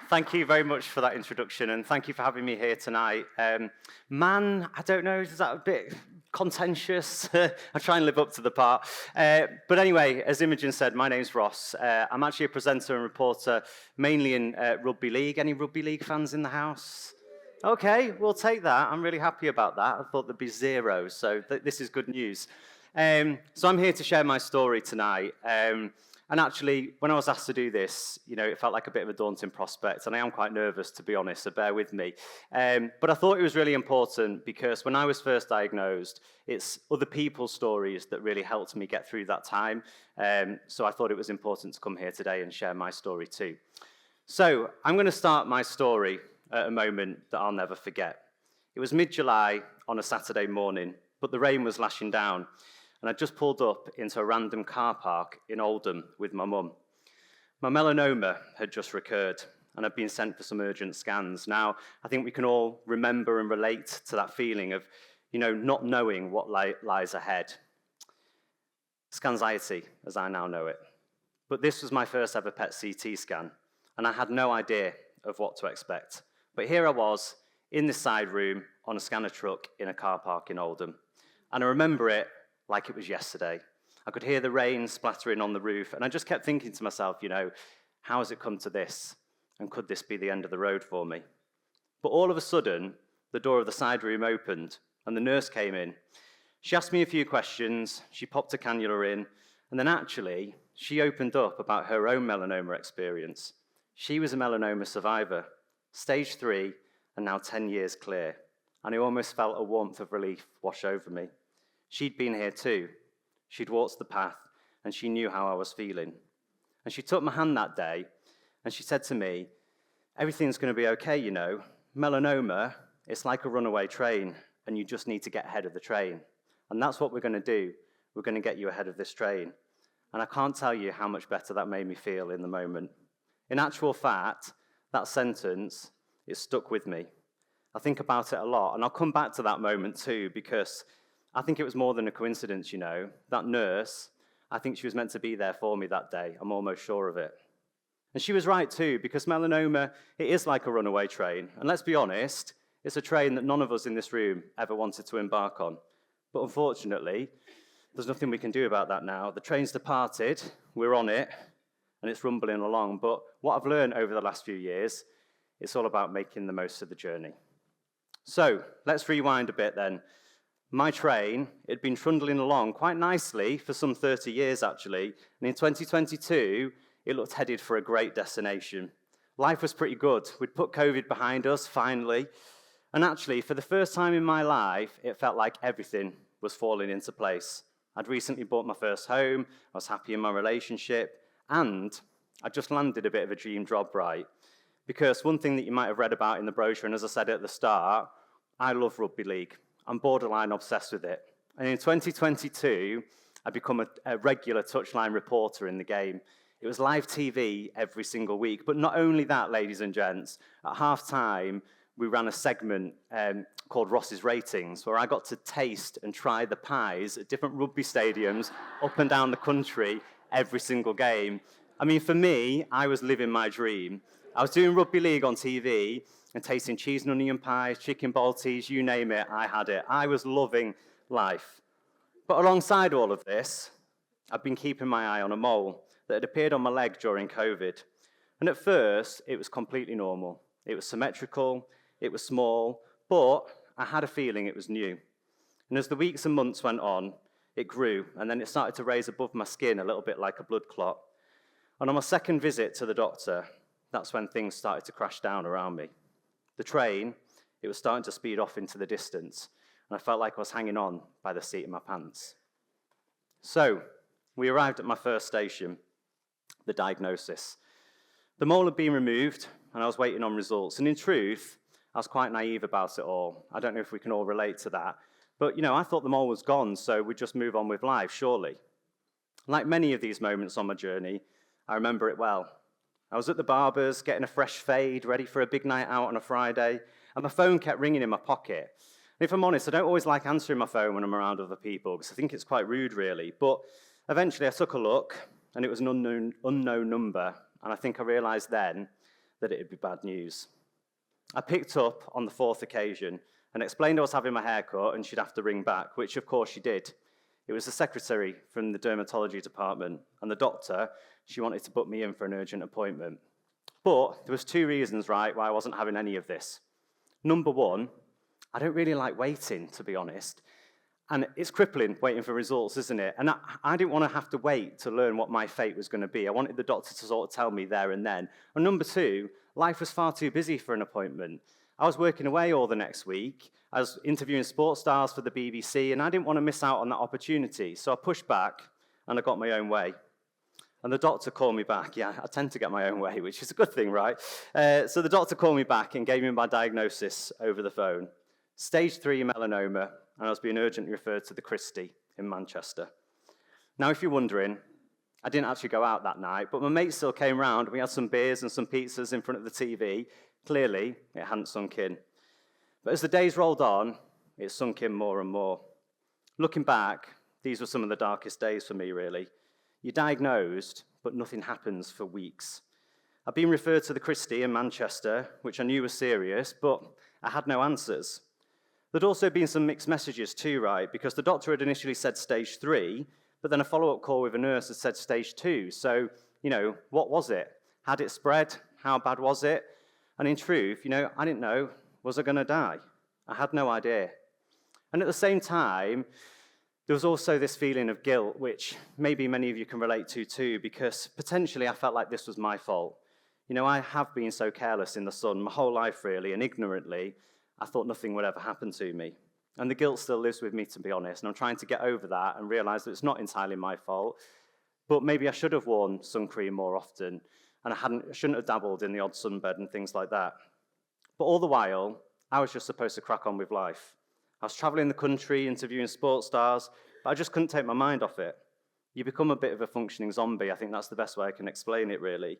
Thank you very much for that introduction, and thank you for having me here tonight. Man, I don't know, is that a bit contentious? I try and live up to the part. But anyway, as Imogen said, my name's Ross. I'm actually a presenter and reporter, mainly in rugby league. Any rugby league fans in the house? Okay, we'll take that. I'm really happy about that. I thought there'd be zero, so this is good news. So I'm here to share my story tonight. And actually, when I was asked to do this, it felt like a bit of a daunting prospect, and I am quite nervous, to be honest, so bear with me. But I thought it was really important because when I was first diagnosed, it's other people's stories that really helped me get through that time. So I thought it was important to come here today and share my story too. So I'm going to start my story at a moment that I'll never forget. It was mid-July on a Saturday morning, but the rain was lashing down. And I just pulled up into a random car park in Oldham with my mum. My melanoma had just recurred, and I'd been sent for some urgent scans. Now, I think we can all remember and relate to that feeling of, not knowing what lies ahead. Scanxiety, as I now know it. But this was my first ever PET CT scan, and I had no idea of what to expect. But here I was, in this side room, on a scanner truck in a car park in Oldham. And I remember it like it was yesterday. I could hear the rain splattering on the roof, and I just kept thinking to myself, how has it come to this? And could this be the end of the road for me? But all of a sudden, the door of the side room opened, and the nurse came in. She asked me a few questions, she popped a cannula in, and then actually, she opened up about her own melanoma experience. She was a melanoma survivor, stage 3, and now 10 years clear. And I almost felt a warmth of relief wash over me. She'd been here too. She'd walked the path, and she knew how I was feeling. And she took my hand that day, and she said to me, everything's going to be okay, Melanoma, it's like a runaway train, and you just need to get ahead of the train. And that's what we're going to do. We're going to get you ahead of this train. And I can't tell you how much better that made me feel in the moment. In actual fact, that sentence, it stuck with me. I think about it a lot, and I'll come back to that moment too, because I think it was more than a coincidence, That nurse, I think she was meant to be there for me that day. I'm almost sure of it. And she was right too, because melanoma, it is like a runaway train. And let's be honest, it's a train that none of us in this room ever wanted to embark on. But unfortunately, there's nothing we can do about that now. The train's departed, we're on it, and it's rumbling along. But what I've learned over the last few years, it's all about making the most of the journey. So let's rewind a bit then. My train had been trundling along quite nicely for some 30 years, actually, and in 2022, it looked headed for a great destination. Life was pretty good. We'd put COVID behind us, finally, and actually, for the first time in my life, it felt like everything was falling into place. I'd recently bought my first home, I was happy in my relationship, and I just landed a bit of a dream job, right? Because one thing that you might have read about in the brochure, and as I said at the start, I love rugby league. I'm borderline obsessed with it. And in 2022, I become a regular touchline reporter in the game. It was live TV every single week. But not only that, ladies and gents, at half-time, we ran a segment called Ross's Ratings, where I got to taste and try the pies at different rugby stadiums up and down the country every single game. I mean, for me, I was living my dream. I was doing rugby league on TV, and tasting cheese and onion pies, chicken balties, you name it, I had it. I was loving life. But alongside all of this, I've been keeping my eye on a mole that had appeared on my leg during COVID. And at first, it was completely normal. It was symmetrical, it was small, but I had a feeling it was new. And as the weeks and months went on, it grew, and then it started to raise above my skin a little bit like a blood clot. And on my second visit to the doctor, that's when things started to crash down around me. The train, it was starting to speed off into the distance, and I felt like I was hanging on by the seat of my pants. So, we arrived at my first station, the diagnosis. The mole had been removed, and I was waiting on results, and in truth, I was quite naive about it all. I don't know if we can all relate to that, but I thought the mole was gone, so we'd just move on with life, surely. Like many of these moments on my journey, I remember it well. I was at the barber's, getting a fresh fade, ready for a big night out on a Friday, and my phone kept ringing in my pocket. And if I'm honest, I don't always like answering my phone when I'm around other people, because I think it's quite rude, really. But eventually I took a look, and it was an unknown number, and I think I realized then that it'd be bad news. I picked up on the fourth occasion and explained I was having my hair cut and she'd have to ring back, which of course she did. It was the secretary from the dermatology department, and the doctor, she wanted to book me in for an urgent appointment. But there was two reasons, right, why I wasn't having any of this. Number one, I don't really like waiting, to be honest. And it's crippling waiting for results, isn't it? And I didn't want to have to wait to learn what my fate was going to be. I wanted the doctor to sort of tell me there and then. And number two, life was far too busy for an appointment. I was working away all the next week. I was interviewing sports stars for the BBC, and I didn't want to miss out on that opportunity. So I pushed back, and I got my own way. And the doctor called me back. Yeah, I tend to get my own way, which is a good thing, right? So the doctor called me back and gave me my diagnosis over the phone. Stage 3 melanoma, and I was being urgently referred to the Christie in Manchester. Now, if you're wondering, I didn't actually go out that night, but my mates still came round. We had some beers and some pizzas in front of the TV. Clearly, it hadn't sunk in. But as the days rolled on, it sunk in more and more. Looking back, these were some of the darkest days for me, really. You're diagnosed, but nothing happens for weeks. I'd been referred to the Christie in Manchester, which I knew was serious, but I had no answers. There'd also been some mixed messages too, right? Because the doctor had initially said stage 3, but then a follow-up call with a nurse had said stage 2. So, what was it? Had it spread? How bad was it? And in truth, I didn't know, was I going to die? I had no idea. And at the same time, there was also this feeling of guilt, which maybe many of you can relate to too, because potentially I felt like this was my fault. I have been so careless in the sun my whole life, really, and ignorantly, I thought nothing would ever happen to me. And the guilt still lives with me, to be honest, and I'm trying to get over that and realize that it's not entirely my fault, but maybe I should have worn sun cream more often, and I shouldn't have dabbled in the odd sunbed and things like that. But all the while, I was just supposed to crack on with life. I was traveling the country, interviewing sports stars, but I just couldn't take my mind off it. You become a bit of a functioning zombie. I think that's the best way I can explain it, really.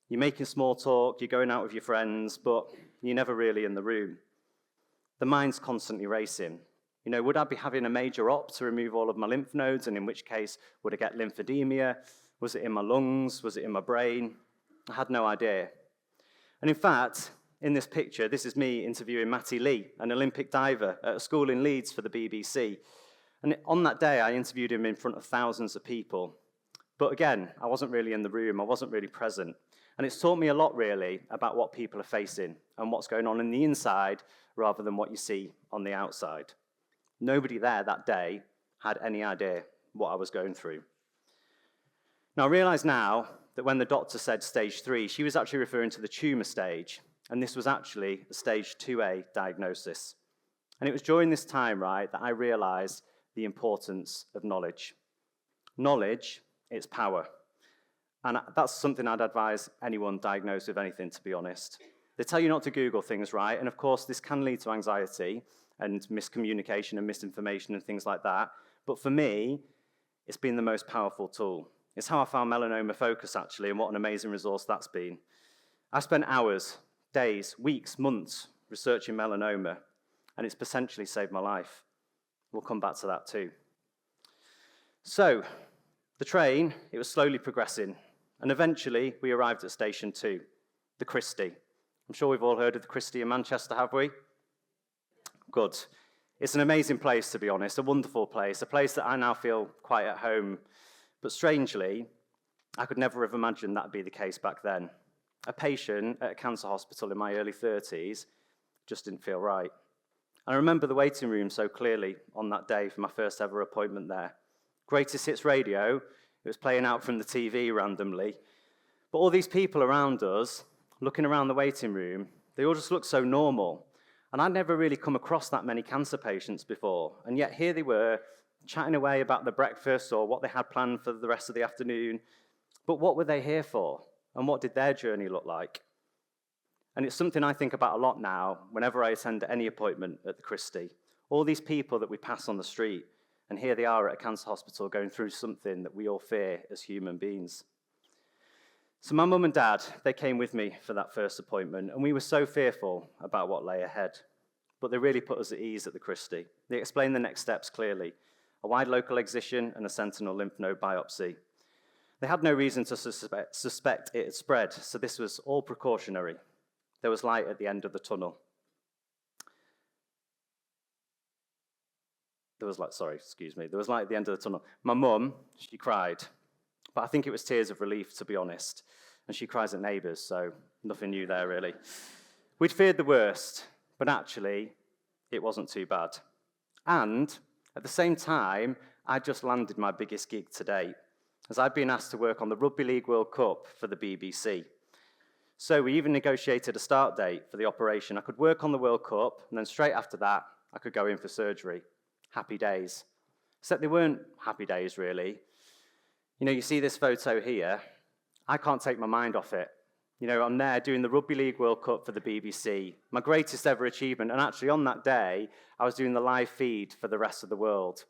You're making small talk, you're going out with your friends, but you're never really in the room. The mind's constantly racing. Would I be having a major op to remove all of my lymph nodes, and in which case, would I get lymphedema? Was it in my lungs? Was it in my brain? I had no idea. And in fact, in this picture, this is me interviewing Matty Lee, an Olympic diver at a school in Leeds for the BBC. And on that day, I interviewed him in front of thousands of people. But again, I wasn't really in the room, I wasn't really present. And it's taught me a lot, really, about what people are facing and what's going on in the inside rather than what you see on the outside. Nobody there that day had any idea what I was going through. Now, I realize now that when the doctor said stage 3, she was actually referring to the tumor stage, and this was actually a stage 2A diagnosis. And it was during this time, right, that I realized the importance of knowledge. Knowledge, it's power. And that's something I'd advise anyone diagnosed with anything, to be honest. They tell you not to Google things, right? And of course, this can lead to anxiety and miscommunication and misinformation and things like that. But for me, it's been the most powerful tool. It's how I found Melanoma Focus, actually, and what an amazing resource that's been. I spent hours, days, weeks, months researching melanoma, and it's potentially saved my life. We'll come back to that too. So, the train, it was slowly progressing, and eventually we arrived at station 2, the Christie. I'm sure we've all heard of the Christie in Manchester, have we? Good. It's an amazing place, to be honest, a wonderful place, a place that I now feel quite at home. But strangely, I could never have imagined that would be the case back then. A patient at a cancer hospital in my early 30s just didn't feel right. And I remember the waiting room so clearly on that day for my first ever appointment there. Greatest Hits Radio, it was playing out from the TV randomly. But all these people around us, looking around the waiting room, they all just looked so normal. And I'd never really come across that many cancer patients before. And yet here they were, chatting away about the breakfast or what they had planned for the rest of the afternoon. But what were they here for? And what did their journey look like? And it's something I think about a lot now whenever I attend any appointment at the Christie. All these people that we pass on the street, and here they are at a cancer hospital going through something that we all fear as human beings. So my mum and dad, they came with me for that first appointment, and we were so fearful about what lay ahead. But they really put us at ease at the Christie. They explained the next steps clearly: a wide local excision and a sentinel lymph node biopsy. They had no reason to suspect it had spread, so this was all precautionary. There was light at the end of the tunnel. There was light at the end of the tunnel. My mum, she cried, but I think it was tears of relief, to be honest. And she cries at neighbours, so nothing new there, really. We'd feared the worst, but actually, it wasn't too bad. And at the same time, I'd just landed my biggest gig to date, as I'd been asked to work on the Rugby League World Cup for the BBC. So we even negotiated a start date for the operation. I could work on the World Cup, and then straight after that, I could go in for surgery. Happy days. Except they weren't happy days, really. You know, you see this photo here. I can't take my mind off it. You know, I'm there doing the Rugby League World Cup for the BBC, my greatest ever achievement. And actually, on that day, I was doing the live feed for the rest of the world,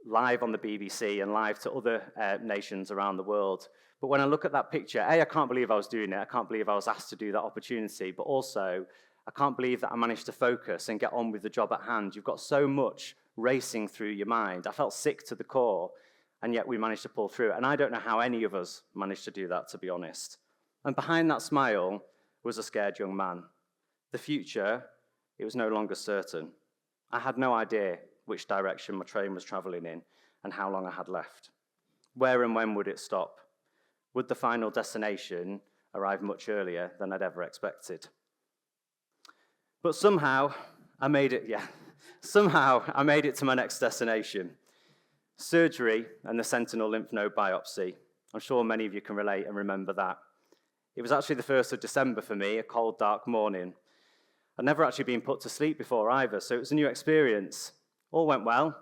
live on the BBC and live to other nations around the world. But when I look at that picture, I can't believe I was doing it. I can't believe I was asked to do that opportunity. But also, I can't believe that I managed to focus and get on with the job at hand. You've got so much racing through your mind. I felt sick to the core, and yet we managed to pull through. And I don't know how any of us managed to do that, to be honest. And behind that smile was a scared young man. The future, it was no longer certain. I had no idea which direction my train was traveling in and how long I had left. Where and when would it stop? Would the final destination arrive much earlier than I'd ever expected? But somehow I made it to my next destination. Surgery and the sentinel lymph node biopsy. I'm sure many of you can relate and remember that. It was actually the 1st of December for me, a cold, dark morning. I'd never actually been put to sleep before either, so it was a new experience. All went well,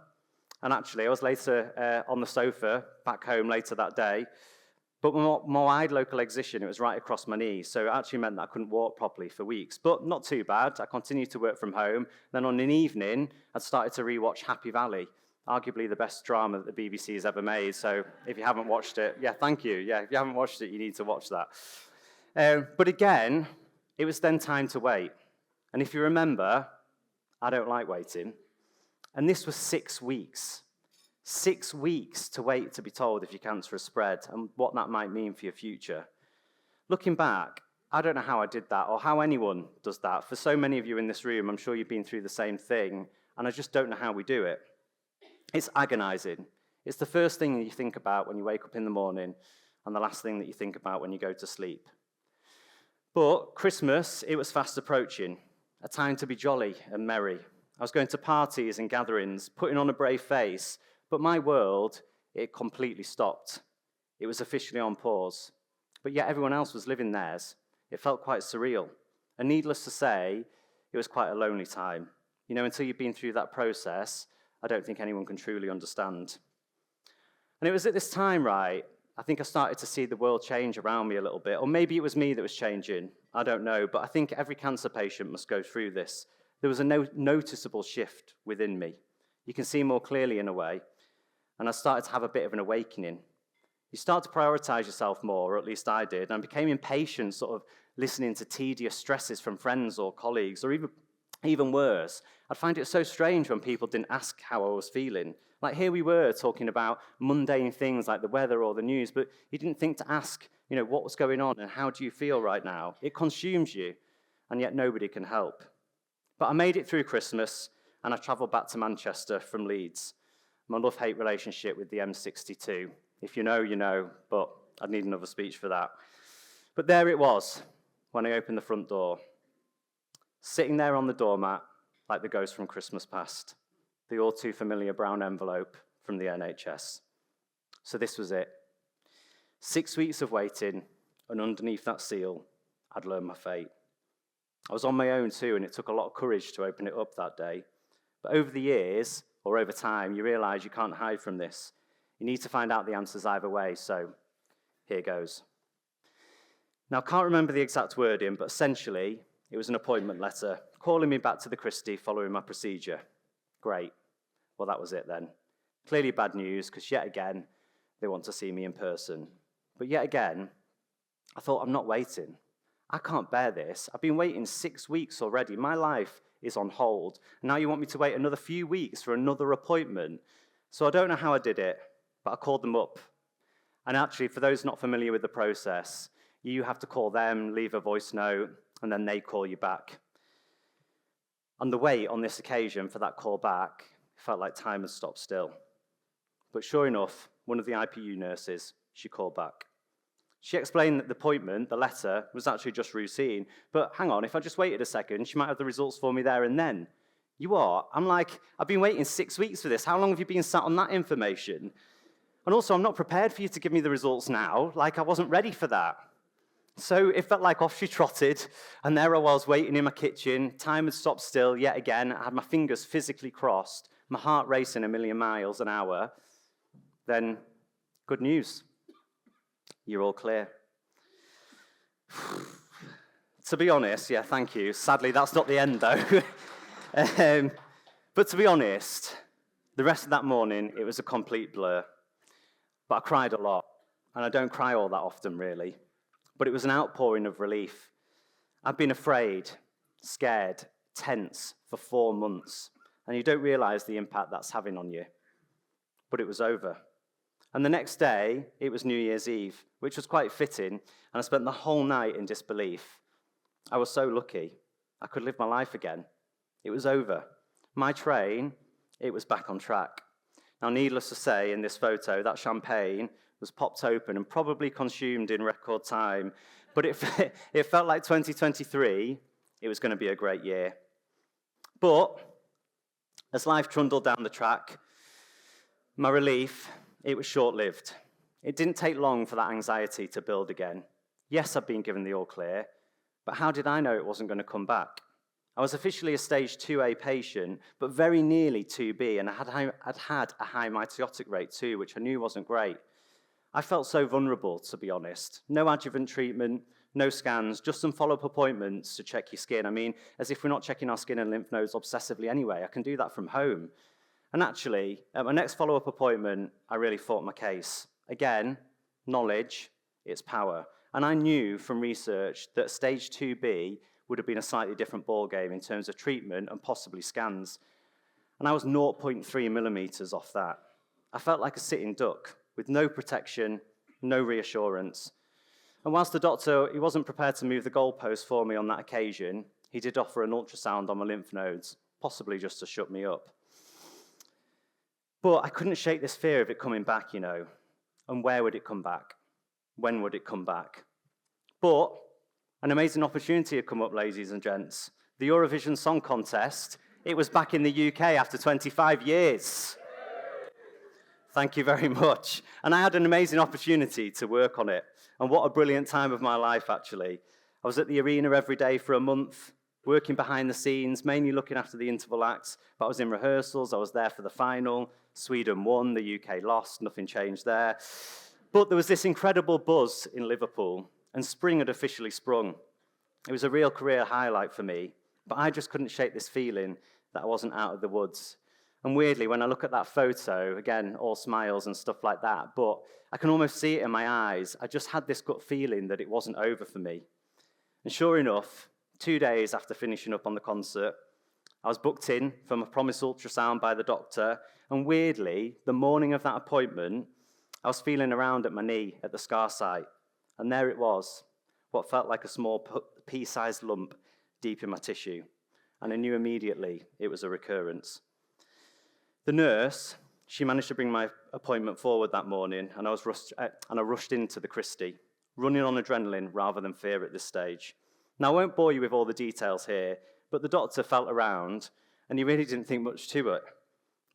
and actually I was later on the sofa back home later that day, but my wide local excision, it was right across my knee, so it actually meant that I couldn't walk properly for weeks, but not too bad. I continued to work from home. Then on an evening, I'd started to rewatch Happy Valley, arguably the best drama that the BBC has ever made, so if you haven't watched it, yeah, thank you. Yeah, if you haven't watched it, you need to watch that. But again, it was then time to wait. And if you remember, I don't like waiting. And this was 6 weeks. 6 weeks to wait to be told if your cancer has spread and what that might mean for your future. Looking back, I don't know how I did that or how anyone does that. For so many of you in this room, I'm sure you've been through the same thing, and I just don't know how we do it. It's agonizing. It's the first thing that you think about when you wake up in the morning and the last thing that you think about when you go to sleep. But Christmas, it was fast approaching, a time to be jolly and merry. I was going to parties and gatherings, putting on a brave face, but my world, it completely stopped. It was officially on pause, but yet everyone else was living theirs. It felt quite surreal, and needless to say, it was quite a lonely time. You know, until you've been through that process, I don't think anyone can truly understand. And it was at this time, right, I think I started to see the world change around me a little bit, or maybe it was me that was changing, I don't know, but I think every cancer patient must go through this. There was a noticeable shift within me. You can see more clearly in a way, and I started to have a bit of an awakening. You start to prioritize yourself more, or at least I did, and I became impatient, sort of listening to tedious stresses from friends or colleagues, or even worse, I'd find it so strange when people didn't ask how I was feeling. Like here we were talking about mundane things like the weather or the news, but you didn't think to ask, you know, what was going on and how do you feel right now? It consumes you, and yet nobody can help. But I made it through Christmas, and I travelled back to Manchester from Leeds. My love-hate relationship with the M62. If you know, you know, but I'd need another speech for that. But there it was, when I opened the front door. Sitting there on the doormat, like the ghost from Christmas past. The all too familiar brown envelope from the NHS. So this was it. 6 weeks of waiting, and underneath that seal, I'd learned my fate. I was on my own too, and it took a lot of courage to open it up that day. But over the years, or over time, you realize you can't hide from this. You need to find out the answers either way, so here goes. Now, I can't remember the exact wording, but essentially, it was an appointment letter calling me back to the Christie following my procedure. Great. Well, that was it then. Clearly bad news, because yet again, they want to see me in person. But yet again, I thought, I'm not waiting. I can't bear this. I've been waiting 6 weeks already. My life is on hold. And now you want me to wait another few weeks for another appointment. So I don't know how I did it, but I called them up. And actually, for those not familiar with the process, you have to call them, leave a voice note, and then they call you back. And the wait on this occasion for that call back felt like time had stopped still. But sure enough, one of the IPU nurses, she called back. She explained that the appointment, the letter, was actually just routine. But hang on, if I just waited a second, she might have the results for me there and then. You are? I'm like, I've been waiting 6 weeks for this. How long have you been sat on that information? And also, I'm not prepared for you to give me the results now. Like, I wasn't ready for that. So it felt like off she trotted, and there I was waiting in my kitchen. Time had stopped still yet again. I had my fingers physically crossed, my heart racing 1,000,000 miles an hour. Then, good news. You're all clear. To be honest, yeah, thank you. Sadly, that's not the end, though. But to be honest, the rest of that morning, it was a complete blur. But I cried a lot, and I don't cry all that often, really. But it was an outpouring of relief. I've been afraid, scared, tense for 4 months, and you don't realize the impact that's having on you. But it was over. And the next day, it was New Year's Eve, which was quite fitting, and I spent the whole night in disbelief. I was so lucky. I could live my life again. It was over. My train, it was back on track. Now, needless to say, in this photo, that champagne was popped open and probably consumed in record time, but it felt like 2023, it was going to be a great year. But as life trundled down the track, my relief, it was short-lived. It didn't take long for that anxiety to build again. Yes, I'd been given the all clear, but how did I know it wasn't going to come back? I was officially a stage 2A patient, but very nearly 2B, and I'd had a high mitotic rate too, which I knew wasn't great. I felt so vulnerable, to be honest. No adjuvant treatment, no scans, just some follow-up appointments to check your skin. I mean, as if we're not checking our skin and lymph nodes obsessively anyway. I can do that from home. And actually, at my next follow-up appointment, I really fought my case. Again, knowledge, it's power. And I knew from research that stage 2B would have been a slightly different ballgame in terms of treatment and possibly scans. And I was 0.3 millimeters off that. I felt like a sitting duck with no protection, no reassurance. And whilst the doctor, he wasn't prepared to move the goalpost for me on that occasion, he did offer an ultrasound on my lymph nodes, possibly just to shut me up. But I couldn't shake this fear of it coming back, you know. And where would it come back? When would it come back? But an amazing opportunity had come up, ladies and gents. The Eurovision Song Contest, it was back in the UK after 25 years. Thank you very much. And I had an amazing opportunity to work on it. And what a brilliant time of my life, actually. I was at the arena every day for a month, working behind the scenes, mainly looking after the interval acts. But I was in rehearsals, I was there for the final. Sweden won, the UK lost, nothing changed there. But there was this incredible buzz in Liverpool, and spring had officially sprung. It was a real career highlight for me, but I just couldn't shake this feeling that I wasn't out of the woods. And weirdly, when I look at that photo, again, all smiles and stuff like that, but I can almost see it in my eyes. I just had this gut feeling that it wasn't over for me. And sure enough, 2 days after finishing up on the concert, I was booked in for my promised ultrasound by the doctor, and weirdly, the morning of that appointment, I was feeling around at my knee at the scar site, and there it was, what felt like a small pea-sized lump deep in my tissue, and I knew immediately it was a recurrence. The nurse, she managed to bring my appointment forward that morning, and I rushed into the Christie, running on adrenaline rather than fear at this stage. Now, I won't bore you with all the details here, but the doctor felt around, and he really didn't think much to it.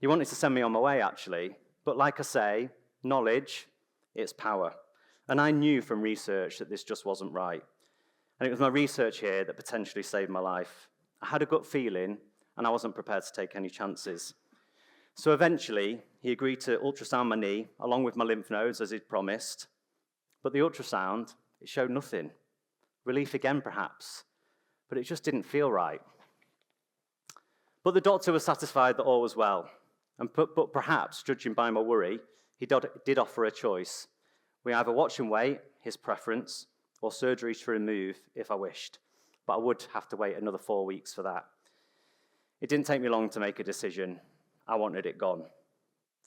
He wanted to send me on my way, actually, but like I say, knowledge, it's power. And I knew from research that this just wasn't right. And it was my research here that potentially saved my life. I had a gut feeling, and I wasn't prepared to take any chances. So eventually, he agreed to ultrasound my knee, along with my lymph nodes, as he'd promised. But the ultrasound, it showed nothing. Relief again, perhaps, but it just didn't feel right. But the doctor was satisfied that all was well. But perhaps, judging by my worry, he did offer a choice. We either watch and wait, his preference, or surgery to remove if I wished. But I would have to wait another 4 weeks for that. It didn't take me long to make a decision. I wanted it gone.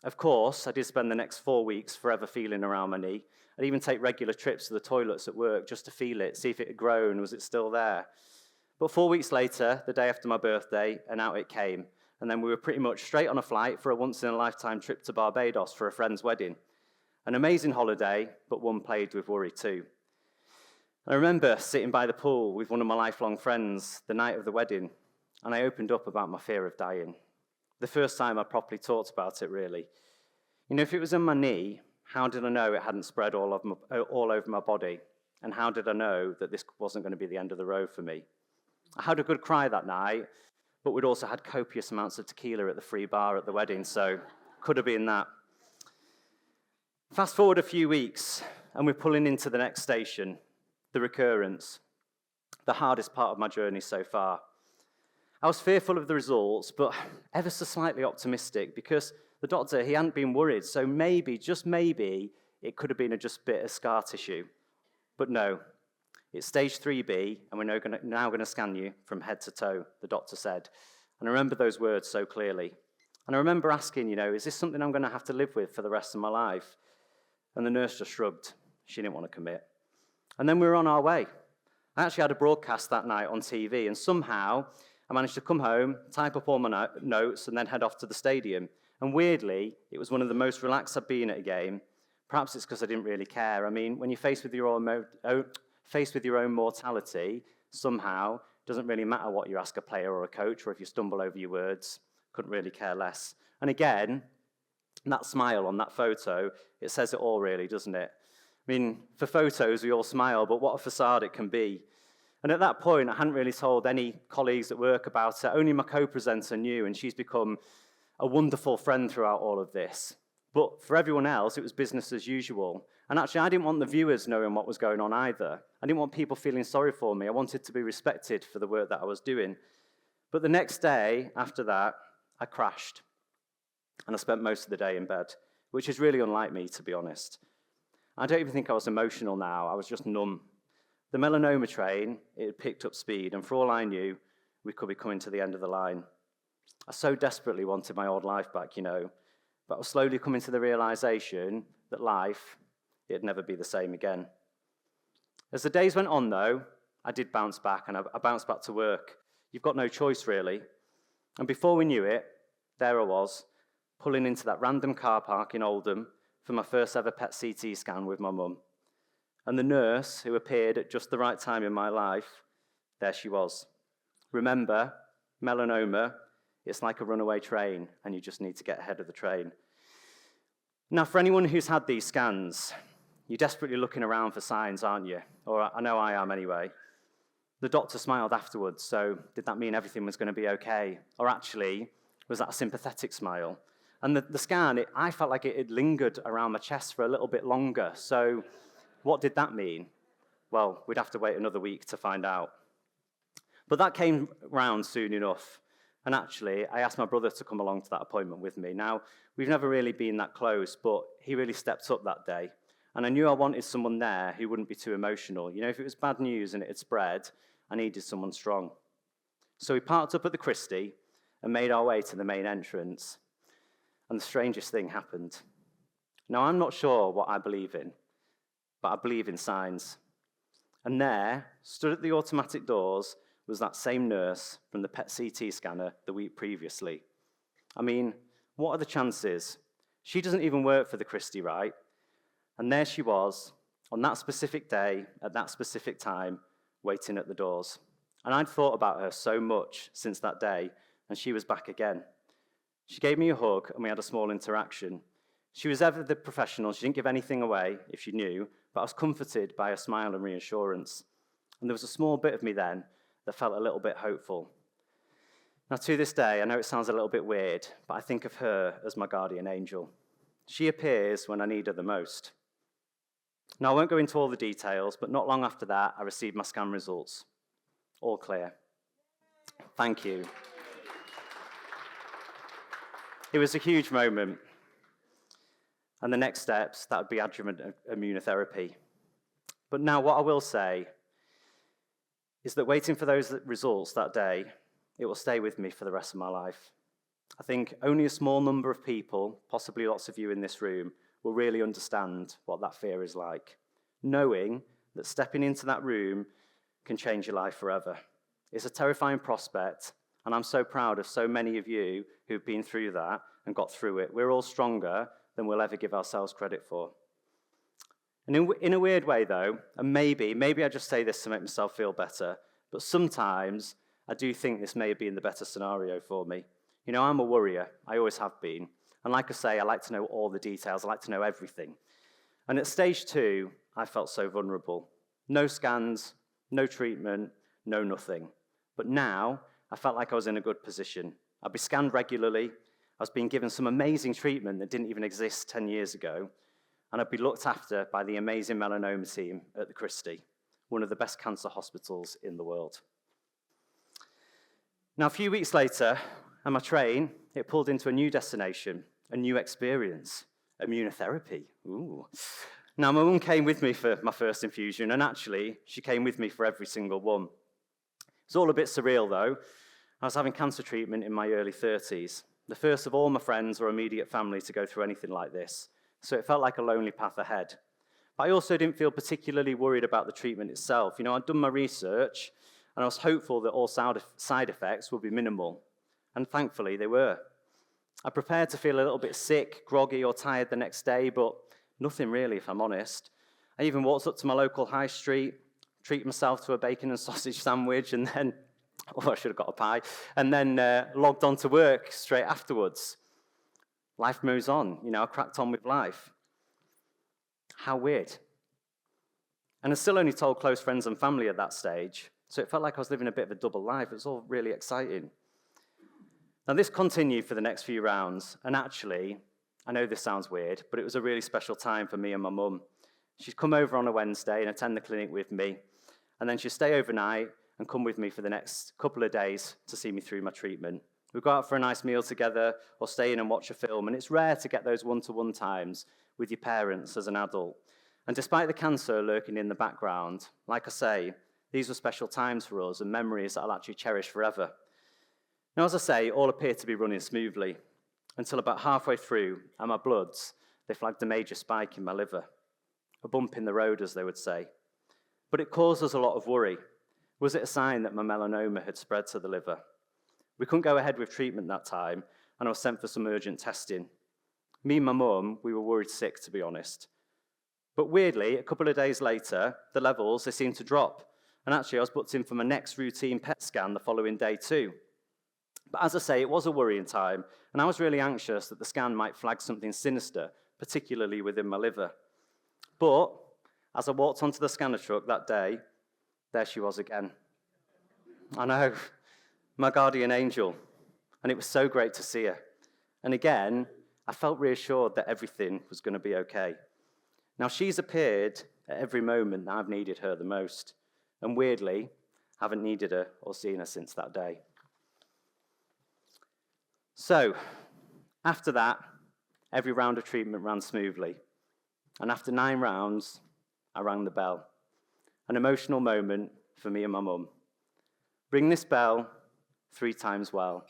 Of course, I did spend the next 4 weeks forever feeling around my knee. I'd even take regular trips to the toilets at work just to feel it, see if it had grown, was it still there? But 4 weeks later, the day after my birthday, and out it came. And then we were pretty much straight on a flight for a once-in-a-lifetime trip to Barbados for a friend's wedding. An amazing holiday, but one plagued with worry too. I remember sitting by the pool with one of my lifelong friends the night of the wedding, and I opened up about my fear of dying. The first time I properly talked about it, really. You know, if it was in my knee, how did I know it hadn't spread all over my body? And how did I know that this wasn't going to be the end of the road for me? I had a good cry that night, but we'd also had copious amounts of tequila at the free bar at the wedding, so could have been that. Fast forward a few weeks, and we're pulling into the next station, the recurrence, the hardest part of my journey so far. I was fearful of the results, but ever so slightly optimistic, because the doctor, he hadn't been worried, so maybe, just maybe, it could have been just a bit of scar tissue. But no, it's stage 3B, and we're now going to scan you from head to toe, the doctor said. And I remember those words so clearly. And I remember asking, is this something I'm going to have to live with for the rest of my life? And the nurse just shrugged. She didn't want to commit. And then we were on our way. I actually had a broadcast that night on TV, and somehow I managed to come home, type up all my notes, and then head off to the stadium. And weirdly, it was one of the most relaxed I've been at a game. Perhaps it's because I didn't really care. I mean, when you're faced with your own mortality, somehow, it doesn't really matter what you ask a player or a coach, or if you stumble over your words, couldn't really care less. And again, that smile on that photo, it says it all really, doesn't it? I mean, for photos, we all smile, but what a facade it can be. And at that point, I hadn't really told any colleagues at work about it. Only my co-presenter knew, and she's become a wonderful friend throughout all of this. But for everyone else, it was business as usual. And actually, I didn't want the viewers knowing what was going on either. I didn't want people feeling sorry for me. I wanted to be respected for the work that I was doing. But the next day, after that, I crashed. And I spent most of the day in bed, which is really unlike me, to be honest. I don't even think I was emotional now. I was just numb. The melanoma train, it had picked up speed, and for all I knew, we could be coming to the end of the line. I so desperately wanted my old life back, but I was slowly coming to the realization that life, it'd never be the same again. As the days went on, though, I did bounce back, and I bounced back to work. You've got no choice, really. And before we knew it, there I was, pulling into that random car park in Oldham for my first ever PET-CT scan with my mum. And the nurse, who appeared at just the right time in my life, there she was. Remember, melanoma, it's like a runaway train, and you just need to get ahead of the train. Now, for anyone who's had these scans, you're desperately looking around for signs, aren't you? Or I know I am anyway. The doctor smiled afterwards, so did that mean everything was going to be okay? Or actually, was that a sympathetic smile? And the scan, I felt like it had lingered around my chest for a little bit longer, so what did that mean? Well, we'd have to wait another week to find out. But that came round soon enough. And actually, I asked my brother to come along to that appointment with me. Now, we've never really been that close, but he really stepped up that day. And I knew I wanted someone there who wouldn't be too emotional. If it was bad news and it had spread, I needed someone strong. So we parked up at the Christie and made our way to the main entrance. And the strangest thing happened. Now, I'm not sure what I believe in, but I believe in signs. And there, stood at the automatic doors, was that same nurse from the PET-CT scanner the week previously. I mean, what are the chances? She doesn't even work for the Christie, right? And there she was, on that specific day, at that specific time, waiting at the doors. And I'd thought about her so much since that day, and she was back again. She gave me a hug, and we had a small interaction. She was ever the professional. She didn't give anything away, if she knew, but I was comforted by her smile and reassurance. And there was a small bit of me then that felt a little bit hopeful. Now, to this day, I know it sounds a little bit weird, but I think of her as my guardian angel. She appears when I need her the most. Now, I won't go into all the details, but not long after that, I received my scan results. All clear. Thank you. It was a huge moment. And the next steps, that would be adjuvant immunotherapy. But now what I will say is that waiting for those results that day, it will stay with me for the rest of my life. I think only a small number of people, possibly lots of you in this room, will really understand what that fear is like. Knowing that stepping into that room can change your life forever. It's a terrifying prospect, and I'm so proud of so many of you who've been through that and got through it. We're all stronger than we'll ever give ourselves credit for. And in a weird way, though, and maybe I just say this to make myself feel better, but sometimes I do think this may have been the better scenario for me. You know, I'm a worrier. I always have been. And like I say, I like to know all the details. I like to know everything. And at stage 2, I felt so vulnerable. No scans, no treatment, no nothing. But now, I felt like I was in a good position. I'd be scanned regularly. I was being given some amazing treatment that didn't even exist 10 years ago. And I'd be looked after by the amazing melanoma team at the Christie, one of the best cancer hospitals in the world. Now, a few weeks later, on my train, it pulled into a new destination, a new experience, immunotherapy. Ooh. Now, my mum came with me for my first infusion, and actually, she came with me for every single one. It's all a bit surreal, though. I was having cancer treatment in my early 30s, the first of all my friends or immediate family to go through anything like this, so it felt like a lonely path ahead. But I also didn't feel particularly worried about the treatment itself. You know, I'd done my research, and I was hopeful that all side effects would be minimal, and thankfully they were. I prepared to feel a little bit sick, groggy, or tired the next day, but nothing really, if I'm honest. I even walked up to my local high street, treated myself to a bacon and sausage sandwich, and then, I should have got a pie, and then logged on to work straight afterwards. Life moves on, you know, I cracked on with life. How weird. And I still only told close friends and family at that stage, so it felt like I was living a bit of a double life. It was all really exciting. Now, this continued for the next few rounds, and actually, I know this sounds weird, but it was a really special time for me and my mum. She'd come over on a Wednesday and attend the clinic with me, and then she'd stay overnight and come with me for the next couple of days to see me through my treatment. We'd go out for a nice meal together or stay in and watch a film, and it's rare to get those one-to-one times with your parents as an adult. And despite the cancer lurking in the background, like I say, these were special times for us and memories that I'll actually cherish forever. Now, as I say, all appeared to be running smoothly until about halfway through, and my bloods, they flagged a major spike in my liver. A bump in the road, as they would say. But it caused us a lot of worry. Was it a sign that my melanoma had spread to the liver? We couldn't go ahead with treatment that time, and I was sent for some urgent testing. Me and my mum, we were worried sick, to be honest. But weirdly, a couple of days later, the levels, they seemed to drop. And actually, I was booked in for my next routine PET scan the following day too. But as I say, it was a worrying time, and I was really anxious that the scan might flag something sinister, particularly within my liver. But as I walked onto the scanner truck that day, there she was again. I know, my guardian angel, and it was so great to see her. And again, I felt reassured that everything was going to be okay. Now, she's appeared at every moment that I've needed her the most, and weirdly, haven't needed her or seen her since that day. So, after that, every round of treatment ran smoothly. And after 9 rounds, I rang the bell. An emotional moment for me and my mum. Ring this bell 3 times well.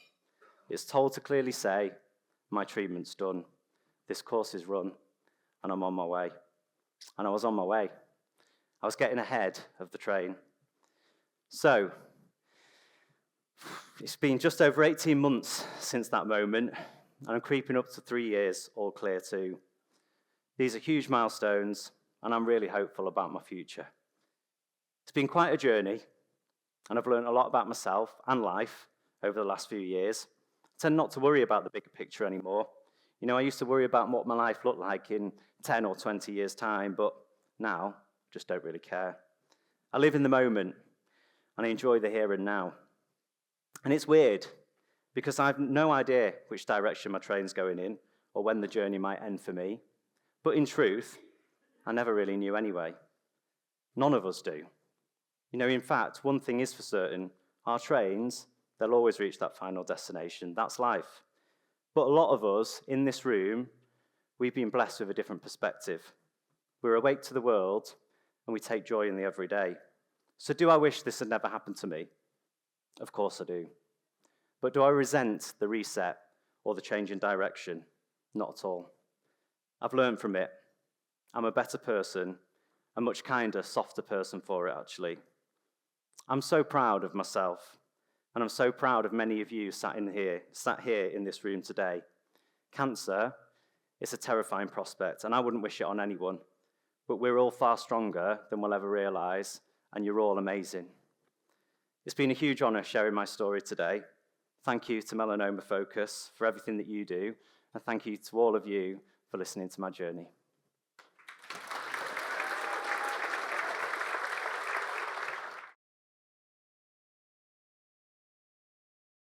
It's told to clearly say, my treatment's done. This course is run, and I'm on my way. And I was on my way. I was getting ahead of the train. So, it's been just over 18 months since that moment, and I'm creeping up to 3 years, all clear too. These are huge milestones, and I'm really hopeful about my future. It's been quite a journey, and I've learned a lot about myself and life over the last few years. I tend not to worry about the bigger picture anymore. You know, I used to worry about what my life looked like in 10 or 20 years' time, but now, just don't really care. I live in the moment, and I enjoy the here and now. And it's weird, because I have no idea which direction my train's going in, or when the journey might end for me. But in truth, I never really knew anyway. None of us do. You know, in fact, one thing is for certain, our trains, they'll always reach that final destination. That's life. But a lot of us in this room, we've been blessed with a different perspective. We're awake to the world, and we take joy in the everyday. So do I wish this had never happened to me? Of course I do. But do I resent the reset or the change in direction. Not at all. I've learned from it. I'm a better person, a much kinder, softer person for it, actually. I'm so proud of myself, and I'm so proud of many of you sat here in this room today. Cancer is a terrifying prospect, and I wouldn't wish it on anyone, but we're all far stronger than we'll ever realize, and you're all amazing. It's been a huge honor sharing my story today. Thank you to Melanoma Focus for everything that you do, and thank you to all of you for listening to my journey.